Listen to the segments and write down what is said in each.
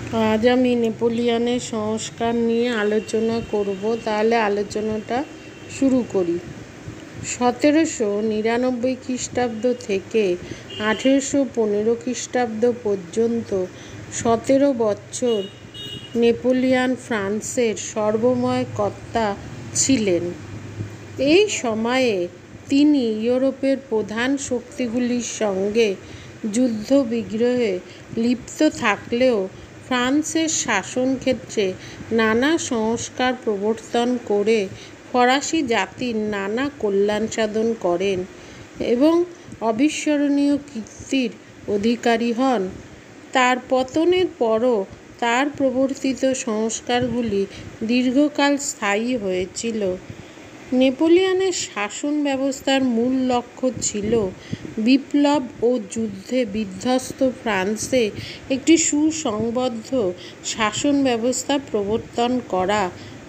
আজ আমি নেপোলিয়নের সংস্কার নিয়ে আলোচনা করব। তাহলে আলোচনাটা শুরু করি। 1799 খ্রিস্টাব্দ থেকে 1815 খ্রিস্টাব্দ পর্যন্ত 17 বছর নেপোলিয়ন ফ্রান্সের সর্বময় কর্তা ছিলেন। এই সময়ে তিনি ইউরোপের প্রধান শক্তিগুলির সঙ্গে যুদ্ধ বিগ্রহে লিপ্ত থাকলেও ফ্রান্সের শাসনক্ষেত্রে নানা সংস্কার প্রবর্তন করে ফরাসি জাতির নানা কল্যাণ সাধন করেন এবং অবিস্মরণীয় কীর্তির অধিকারী হন। তার পতনের পরও তার প্রবর্তিত সংস্কারগুলি দীর্ঘকাল স্থায়ী হয়েছিল। নেপোলিয়নের শাসন ব্যবস্থার মূল লক্ষ্য ছিল বিপ্লব ও যুদ্ধে বিধ্বস্ত ফ্রান্সে একটি সুসংবদ্ধ শাসন ব্যবস্থা প্রবর্তন করা।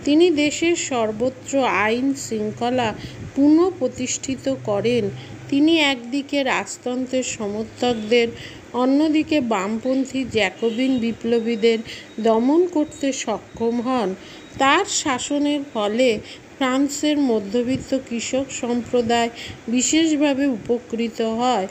তিনি দেশের সর্বত্র আইন শৃঙ্খলা পুনঃপ্রতিষ্ঠিত করেন। তিনি একদিকে রাজতন্ত্রের সমর্থকদের, অন্যদিকে বামপন্থী জ্যাকোবিন বিপ্লবীদের দমন করতে সক্ষম হন। তার শাসনের ফলে ফ্রান্সের মধ্যবিত্ত কৃষক সম্প্রদায় বিশেষভাবে উপকৃত হয়।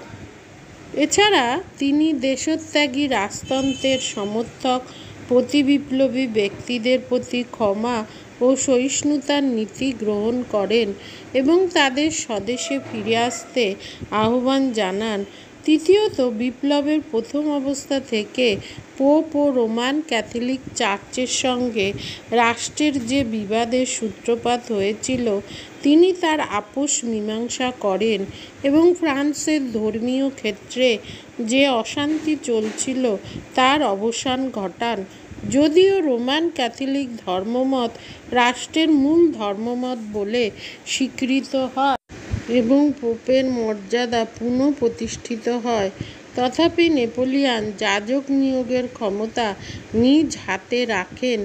এছাড়া তিনি দেশত্যাগী রাজতন্ত্রের সমর্থক প্রতিবিপ্লবী ব্যক্তিদের প্রতি ক্ষমা ও সহিষ্ণুতার নীতি গ্রহণ করেন এবং তাদের স্বদেশে ফিরে আসতে আহ্বান জানান। তৃতীয়ত, বিপ্লবের প্রথম অবস্থা থেকে পোপ ও রোমান ক্যাথলিক চার্চের সঙ্গে রাষ্ট্রের যে বিবাদের সূত্রপাত হয়েছিল, তিনি তার আপোষ মীমাংসা করেন এবং ফ্রান্সের ধর্মীয় ক্ষেত্রে যে অশান্তি চলছিল তার অবসান ঘটান। যদিও রোমান ক্যাথলিক ধর্মমত রাষ্ট্রের মূল ধর্মমত বলে স্বীকৃত হয় এবং পোপের মর্যাদা পুনঃপ্রতিষ্ঠিত হয়, তথাপি নেপোলিয়ন যাজক নিয়োগের ক্ষমতা নিজ হাতে রাখেন।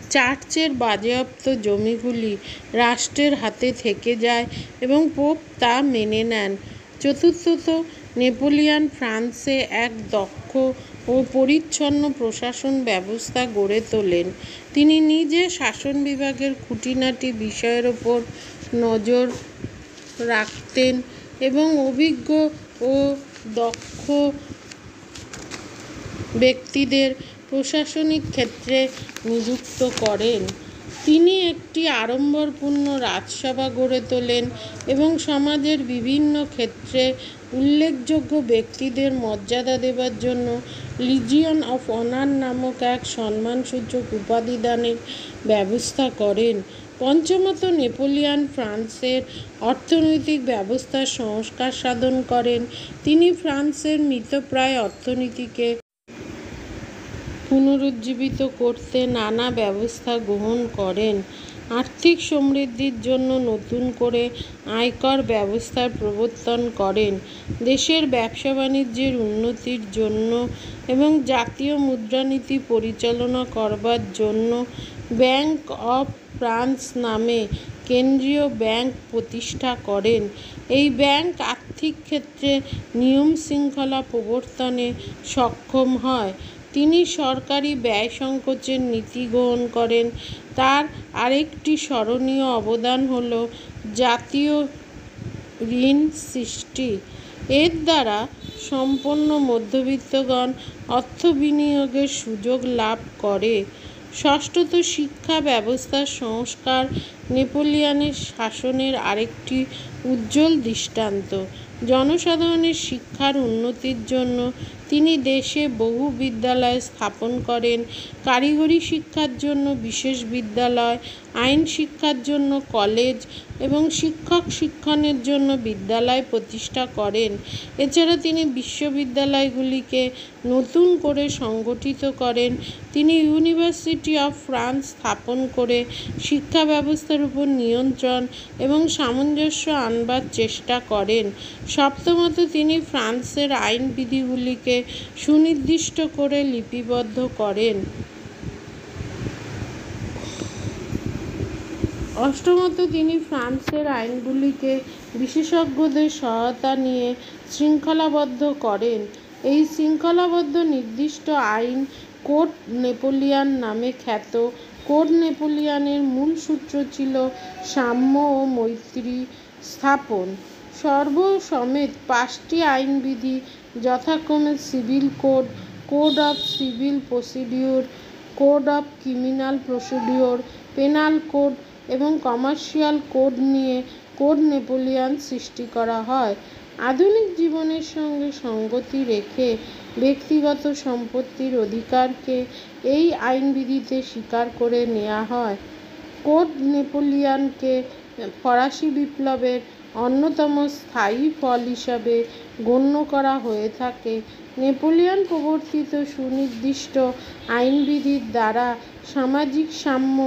চার্চের বাজেয়াপ্ত জমিগুলি রাষ্ট্রের হাতে থেকে যায় এবং পোপ তা মেনে নেন। চতুর্থত, নেপোলিয়ন ফ্রান্সে এক দক্ষ ও পরিচ্ছন্ন প্রশাসন ব্যবস্থা গড়ে তোলেন। তিনি নিজে শাসন বিভাগের খুঁটিনাটি বিষয়ের ওপর নজর রাখতেন এবং অভিজ্ঞ ও দক্ষ ব্যক্তিদের প্রশাসনিক ক্ষেত্রে নিযুক্ত করেন। তিনি একটি আড়ম্বরপূর্ণ রাজসভা গড়ে তোলেন এবং সমাজের বিভিন্ন ক্ষেত্রে উল্লেখযোগ্য ব্যক্তিদের মর্যাদা দেবার জন্য লিজিয়ন অফ অনার নামক এক সম্মানসূচক উপাধি দানের ব্যবস্থা করেন। পঞ্চমত, নেপোলিয়ন ফ্রান্সের অর্থনৈতিক ব্যবস্থার সংস্কার সাধন করেন। তিনি ফ্রান্সের মৃতপ্রায় অর্থনীতিকে পুনরুজ্জীবিত করতে নানা ব্যবস্থা গ্রহণ করেন। আর্থিক সমৃদ্ধির জন্য নতুন করে আয়কর ব্যবস্থার প্রবর্তন করেন। দেশের ব্যবসা বাণিজ্যের উন্নতির জন্য এবং জাতীয় মুদ্রানীতি পরিচালনা করবার জন্য ব্যাংক অফ ফ্রান্স নামে কেন্দ্রীয় ব্যাংক প্রতিষ্ঠা করেন। এই ব্যাংক আর্থিক ক্ষেত্রে নিয়ম শৃঙ্খলা প্রবর্তনে সক্ষম হয়। তিনি সরকারি ব্যয় সংকোচের নীতি গ্রহণ করেন। তার আরেকটি স্মরণীয় অবদান হল জাতীয় ঋণ সৃষ্টি। এর দ্বারা সম্পন্ন মধ্যবিত্তগণ অর্থ বিনিয়োগের সুযোগ লাভ করে। ষষ্ঠত, শিক্ষা ব্যবস্থার সংস্কার নেপোলিয়নের শাসনের আরেকটি উজ্জ্বল দৃষ্টান্ত। জনসাধারণের শিক্ষার উন্নতির জন্য তিনি দেশে বহু বিদ্যালয় স্থাপন করেন। কারিগরি শিক্ষার জন্য বিশেষ বিদ্যালয়, আইন শিক্ষার জন্য কলেজ এবং শিক্ষক শিক্ষণের জন্য বিদ্যালয় প্রতিষ্ঠা করেন। এছাড়া তিনি বিশ্ববিদ্যালয়গুলিকে নতুন করে সংগঠিত করেন। তিনি ইউনিভার্সিটি অফ ফ্রান্স স্থাপন করে শিক্ষা ব্যবস্থার উপর নিয়ন্ত্রণ এবং সামঞ্জস্য আনবার চেষ্টা করেন। সপ্তমত, তিনি ফ্রান্সের আইন বিধিগুলিকে সুনির্দিষ্ট করে লিপিবদ্ধ করেন। অষ্টমত, তিনি ফ্রান্সের আইনগুলিকে বিশেষজ্ঞদের সহায়তা নিয়ে শৃঙ্খলাবদ্ধ করেন। এই শৃঙ্খলাবদ্ধ নির্দিষ্ট আইন কোড নেপোলিয়ান নামে খ্যাত। কোড নেপোলিয়ানের মূল সূত্র ছিল সাম্য ও মৈত্রী স্থাপন। সর্বসমেত 5টি আইনবিধি যথাক্রমে civil code, code of civil procedure, code of criminal procedure, penal code এবং কমার্শিয়াল কোড নিয়ে কোড নেপোলিয়ান সৃষ্টি করা হয়। আধুনিক জীবনের সঙ্গে সঙ্গতি রেখে ব্যক্তিগত সম্পত্তির অধিকারকে এই আইনবিধিতে স্বীকার করে নেওয়া হয়। কোড নেপোলিয়ানকে ফরাসি বিপ্লবের অন্যতম স্থায়ী ফল হিসাবে গণ্য করা হয়ে থাকে। নেপোলিয়ান প্রবর্তিত সুনির্দিষ্ট আইনবিধির দ্বারা সামাজিক সাম্য,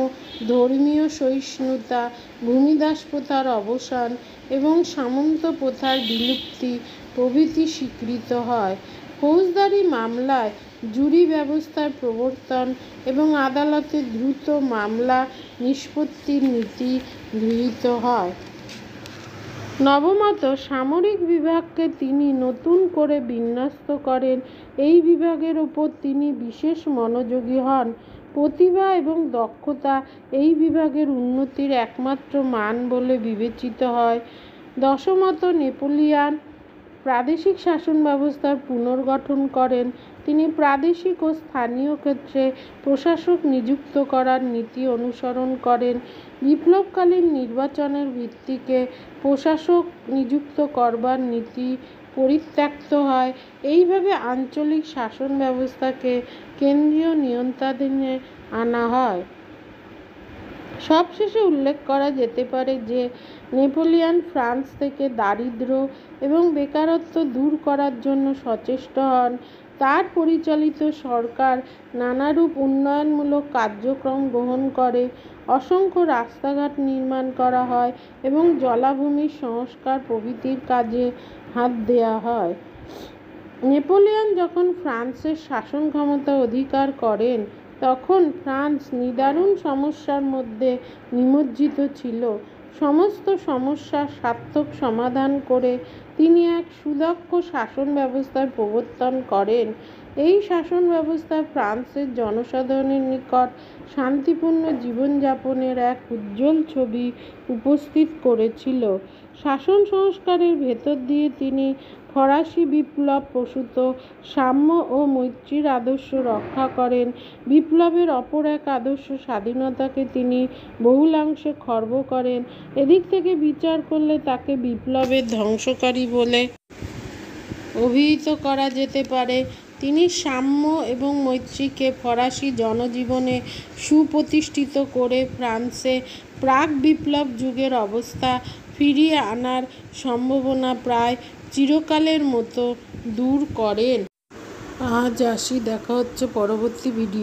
ধর্মীয় সহিষ্ণুতা, ভূমিদাস প্রথার অবসান এবং সামন্ত প্রথার বিলুপ্তি প্রভৃতি স্বীকৃত হয়। ফৌজদারি মামলায় জুরি ব্যবস্থার প্রবর্তন এবং আদালতে দ্রুত মামলা নিষ্পত্তির নীতি গৃহীত হয়। নবমত সামরিক বিভাগকে তিনি নতুন করে বিন্যস্ত করেন। এই বিভাগের ওপর তিনি বিশেষ মনোযোগী হন। প্রতিভা এবং দক্ষতা এই বিভাগের উন্নতির একমাত্র মান বলে বিবেচিত হয়। দশমত নেপোলিয়ান প্রাদেশিক শাসন ব্যবস্থার পুনর্গঠন করেন। তিনি প্রাদেশিক ও স্থানীয় ক্ষেত্রে প্রশাসক নিযুক্ত করার নীতি অনুসরণ করেন। বিপ্লবকালীন নির্বাচনের ভিত্তিতে প্রশাসক নিযুক্ত করবার নীতি পরিত্যক্ত হয়। এইভাবে আঞ্চলিক শাসন ব্যবস্থাকে কেন্দ্রীয় নিয়ন্ত্রণাধীনে আনা হয়। সবশেষে উল্লেখ করা যেতে পারে যে নেপোলিয়ান ফ্রান্স থেকে দারিদ্র্য এবং বেকারত্ব দূর করার জন্য সচেষ্ট হন। তার পরিচালিত সরকার নানারূপ উন্নয়নমূলক কার্যক্রম গ্রহণ করে। অসংখ্য রাস্তাঘাট নির্মাণ করা হয় এবং জলাভূমির সংস্কার প্রভৃতির কাজে হাত দেওয়া হয়। নেপোলিয়ান যখন ফ্রান্সের শাসন ক্ষমতা অধিকার করেন তখন ফ্রান্স নিদারুণ সমস্যার মধ্যে নিমজ্জিত ছিল। সমস্ত সমস্যার সার্থক সমাধান করে তিনি এক সুদক্ষ শাসন ব্যবস্থার প্রবর্তন করেন। এই শাসন ব্যবস্থা ফ্রান্সের জনসাধারণের নিকট শান্তিপূর্ণ জীবনযাপনের এক উজ্জ্বল ছবি উপস্থিত করেছিল। শাসন সংস্কারের ভেতর দিয়ে তিনি ফরাসি বিপ্লব প্রসূত সাম্য ও মৈত্রীর আদর্শ রক্ষা করেন। বিপ্লবের অপর এক আদর্শ স্বাধীনতাকে তিনি বহুলাংশে খর্ব করেন। এদিক থেকে বিচার করলে তাকে বিপ্লবের ধ্বংসকারী বলে অভিহিত করা যেতে পারে। তিনি সাম্য এবং মৈত্রীকে ফরাসি জনজীবনে সুপ্রতিষ্ঠিত করে ফ্রান্সে প্রাক বিপ্লব যুগের অবস্থা ফিরিয়ে আনার সম্ভাবনা প্রায় চিরকালের মতো দূর করেন। আজ আসি, দেখা হচ্ছে পরবর্তী ভিডিও।